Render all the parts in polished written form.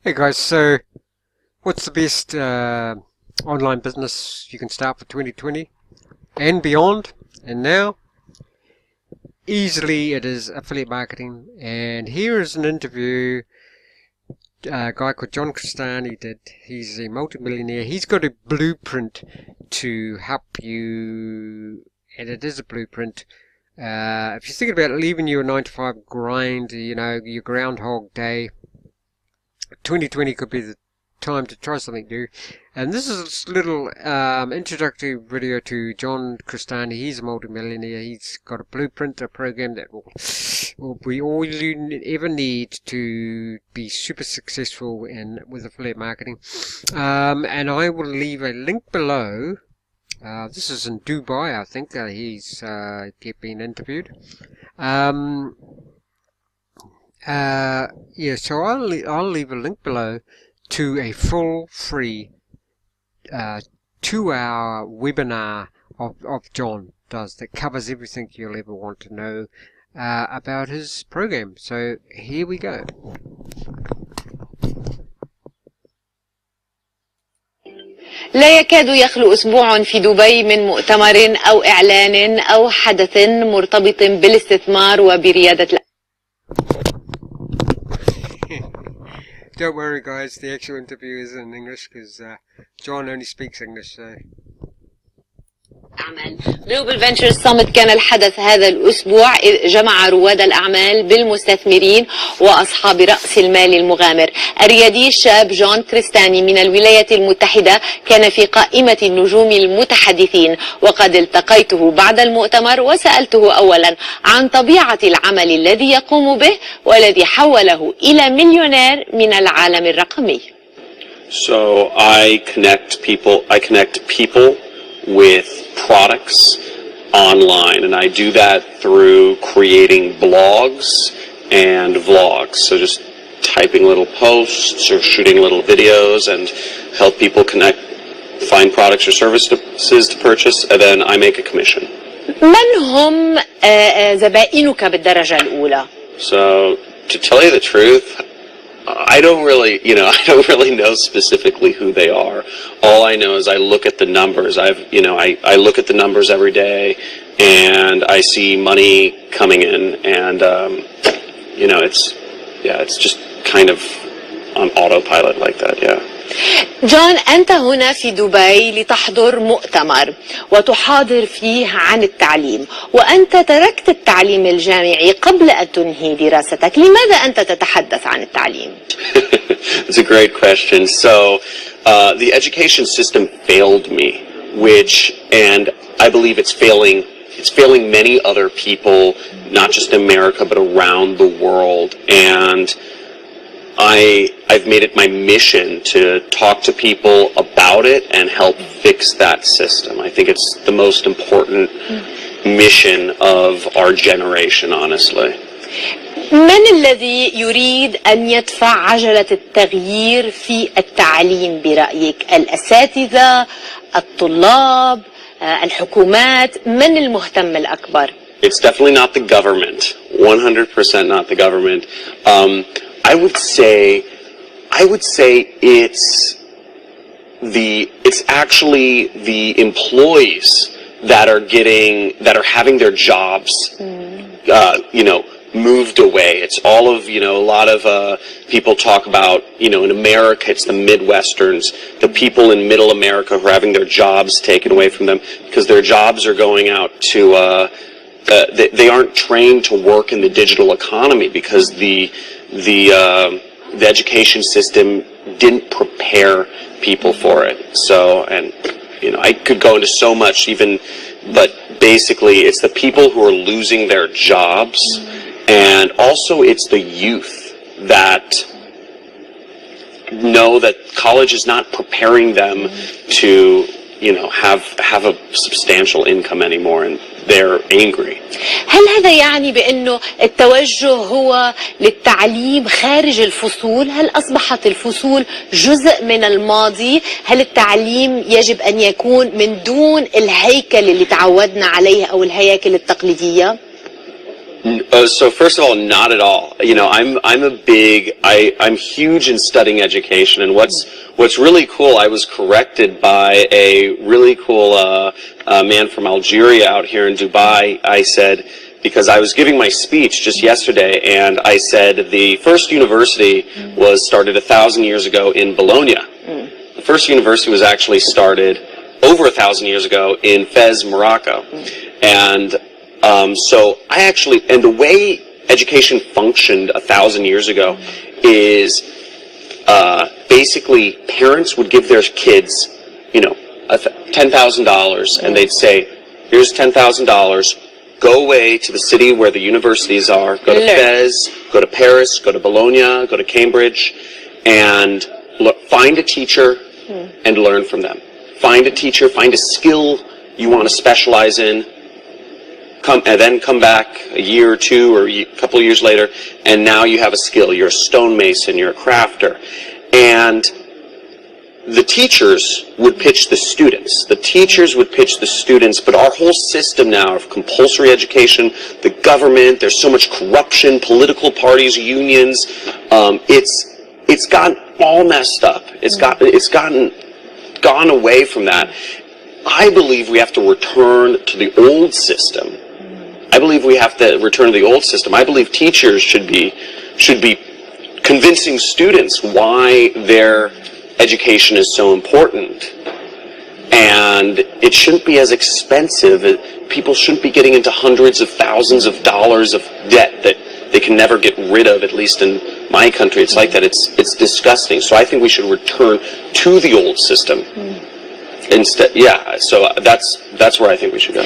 Hey guys, so what's the best online business you can start for 2020 and beyond? And now, easily it is affiliate marketing. And here is an interview a guy called John Crestani did. He's a multimillionaire. He's got a blueprint to help you, and it is a blueprint. If you're thinking about leaving your 9-to-5 grind, your Groundhog Day, 2020 could be the time to try something new. And this is a little introductory video to John Crestani. He's a multimillionaire. He's got a blueprint, a program that will be all you ever need to be super successful with affiliate marketing. And I will leave a link below. This is in Dubai, I think. He's been interviewed. So I'll leave a link below to a full free 2-hour webinar of John does that covers everything you'll ever want to know about his program. So here we go. لا يكاد يخلو أسبوع في دبي من مؤتمر أو إعلان أو حدث مرتبط بالاستثمار وبريادة. Don't worry guys, the actual interview is in English because John only speaks English. So. أعمال جلوبال فينتشرز سمت كان الحدث هذا الأسبوع إذ جمع رواد الأعمال بالمستثمرين وأصحاب رأس المال المغامر. الريادي الشاب جون كريستاني من الولايات المتحدة كان في قائمة النجوم المتحدثين، وقد التقيته بعد المؤتمر وسألته أولا عن طبيعة العمل الذي يقوم به والذي حوله إلى مليونير من العالم الرقمي. So I connect people with products online, and I do that through creating blogs and vlogs. So just typing little posts or shooting little videos and help people find products or services to purchase, and then I make a commission. من هم زبائنك بالدرجة الأولى؟ So to tell you the truth, I don't really know specifically who they are. All I know is I look at the numbers. I look at the numbers every day, and I see money coming in, and it's just kind of on autopilot like that, yeah. جون، أنت هنا في دبي لتحضر مؤتمر وتحاضر فيه عن التعليم، وأنت تركت التعليم الجامعي قبل أن تنهي دراستك. لماذا أنت تتحدث عن التعليم؟ It's a great question. So the education system failed me, and I believe it's failing many other people, not just in America, but around the world. And I've made it my mission to talk to people about it and help fix that system. I think it's the most important mission of our generation, honestly. من الذي يريد أن يدفع عجلة التغيير في التعليم برأيك؟ الأساتذة، الطلاب، الحكومات؟ من المهتم الأكبر؟ It's definitely not the government. 100% not the government. I would say it's actually the employees that are having their jobs, moved away. It's all of, a lot of people talk about, in America, it's the Midwesterns, the people in Middle America who are having their jobs taken away from them because their jobs are going out to, they aren't trained to work in the digital economy because the education system didn't prepare people for it. So, and I could go into so much but basically it's the people who are losing their jobs, and also it's the youth that know that college is not preparing them to have a substantial income anymore, and they're angry. هل هذا يعني بأنه التوجه هو للتعليم خارج الفصول؟ هل أصبحت الفصول جزء من الماضي؟ هل التعليم يجب أن يكون من دون الهيكل اللي تعودنا عليه أو الهياكل التقليدية؟ So first of all, not at all. You know, I'm huge in studying education, and what's really cool, I was corrected by a really cool man from Algeria out here in Dubai. I said, because I was giving my speech just yesterday, and I said the first university was started 1,000 years ago in Bologna. The first university was actually started over 1,000 years ago in Fez, Morocco. And so and the way education functioned 1,000 years ago is basically parents would give their kids, you know, $10,000, and they'd say, here's $10,000, go away to the city where the universities are, go to Fez, go to Paris, go to Bologna, go to Cambridge, and find a teacher and learn from them. Find a teacher, find a skill you want to specialize in, and then come back a year or two or a couple of years later, and now you have a skill. You're a stonemason, you're a crafter. And the teachers would pitch the students. The teachers would pitch the students, but our whole system now of compulsory education, the government, there's so much corruption, political parties, unions, it's gotten all messed up. It's gone away from that. I believe we have to return to the old system. I believe we have to return to the old system. I believe teachers should be convincing students why their education is so important. And it shouldn't be as expensive. People shouldn't be getting into hundreds of thousands of dollars of debt that they can never get rid of, at least in my country. It's like that. It's disgusting. So I think we should return to the old system. Instead, so that's where I think we should go.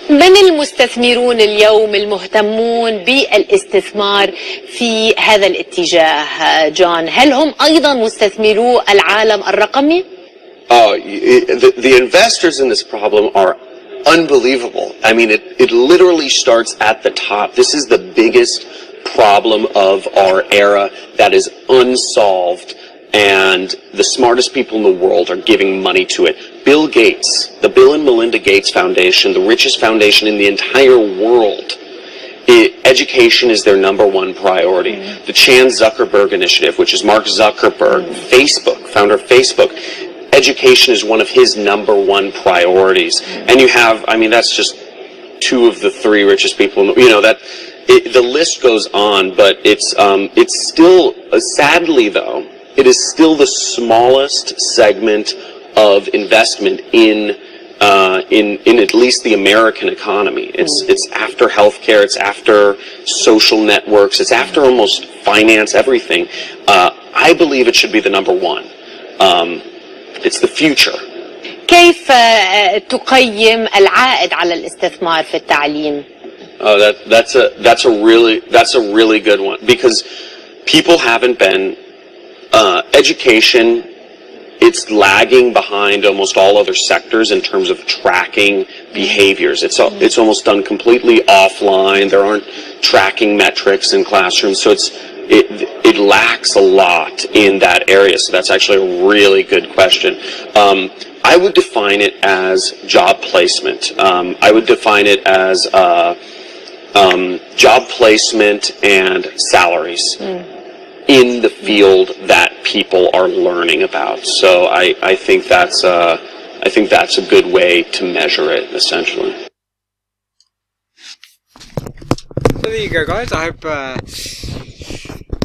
من المستثمرون اليوم المهتمون بالاستثمار في هذا الاتجاه جون؟ هل هم أيضا مستثمرو العالم الرقمي؟ The investors in this problem are unbelievable. I mean, it literally starts at the top. This is the biggest problem of our era that is unsolved, and the smartest people in the world are giving money to it. Bill Gates, the Bill and Melinda Gates Foundation, the richest foundation in the entire world, education is their #1 priority. The Chan Zuckerberg Initiative, which is Mark Zuckerberg, Facebook, founder of Facebook, education is one of his #1 priorities. And you have, I mean, that's just 2 of the 3 richest people, you know, the list goes on, but it's still, sadly though, it is still the smallest segment of investment in at least the American economy. It's after healthcare, it's after social networks, it's after almost finance, everything. I believe it should be the #1. It's the future. كيف تقيم العائد على الاستثمار في التعليم؟ That's a really good one, because people haven't been education. It's lagging behind almost all other sectors in terms of tracking behaviors. It's almost done completely offline. There aren't tracking metrics in classrooms, so it lacks a lot in that area. So that's actually a really good question. I would define it as job placement. I would define it as job placement and salaries in the field that people are learning about. So I think that's a good way to measure it, essentially. So there you go, guys. I hope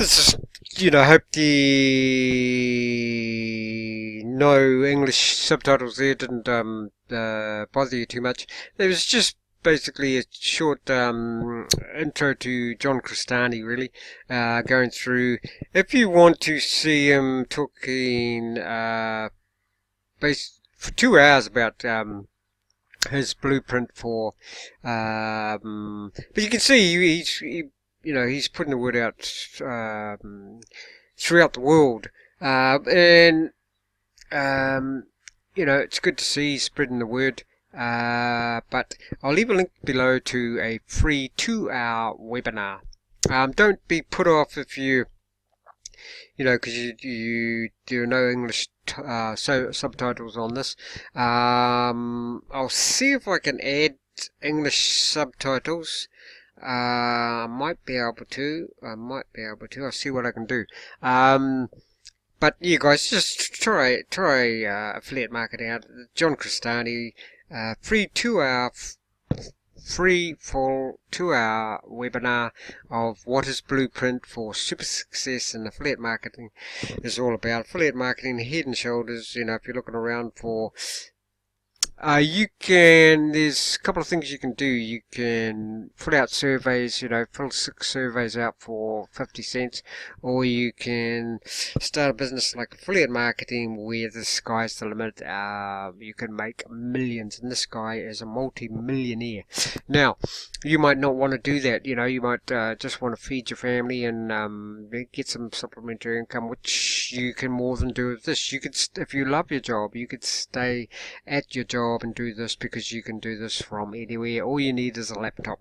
this is, you know, I hope the no English subtitles there didn't bother you too much. It was just basically a short intro to John Crestani, really, going through. If you want to see him talking for 2 hours about his blueprint for, but you can see he's putting the word out throughout the world, and it's good to see he's spreading the word. But I'll leave a link below to a free 2-hour webinar. Don't be put off if because there are no English subtitles on this. I'll see if I can add English subtitles. I might be able to. I'll see what I can do. But you guys just try affiliate marketing out. John Crestani, free full 2-hour webinar of what his blueprint for super success in affiliate marketing is all about. Affiliate marketing, head and shoulders. You know, if you're looking around for, there's a couple of things you can do. You can fill out surveys, fill 6 surveys out for 50 cents, or you can start a business like affiliate marketing where the sky's the limit. You can make millions, and this guy is a multi-millionaire. Now, you might not want to do that. You might just want to feed your family and get some supplementary income, which you can more than do with this. You could, if you love your job, you could stay at your job and do this, because you can do this from anywhere. All you need is a laptop.